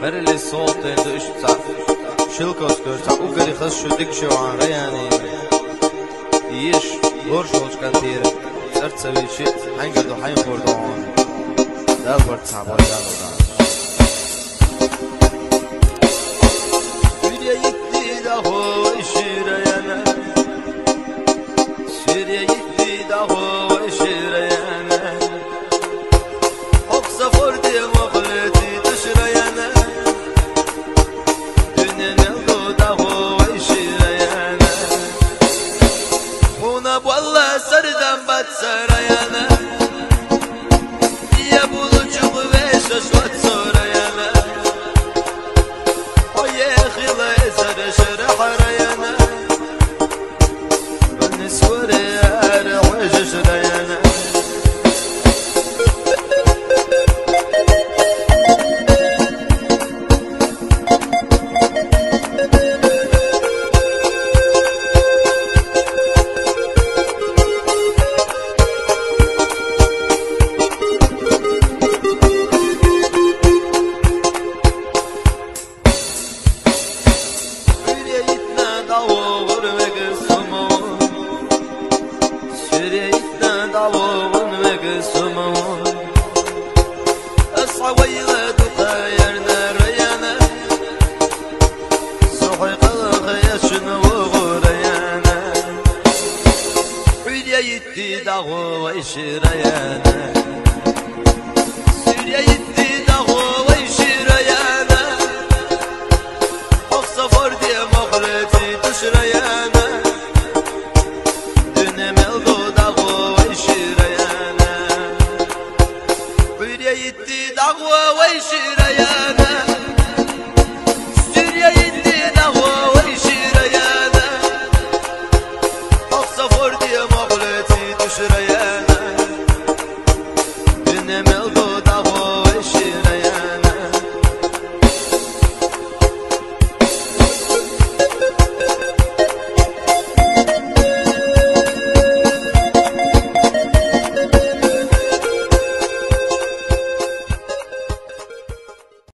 برلي صوت دوش تاع شلكوس تاع وقري خش شدك شو عن رياني يش غرشوش كثير صرت سوي شيء حنقدو حين بردون ده برد صعب ولا سوريا يدي ده هو شيريانا سوريا يدي ده هو شيريانا حب فردي مغلتي تشريانا دنيا نلقو ده هو شيريانا هنا والله سردم بتسريانا يا بولوچوق ويش شوت سوريانا ويا خيله زر شرح ريانا بالنسوري روج شريانا يدي دغو ويشريانا سوريا يدي دغو ويشريانا حف سفر دي مغلتي تشريانا دنيا ملغو دغو ويشريانا سوريا يدي دغو ويشريانا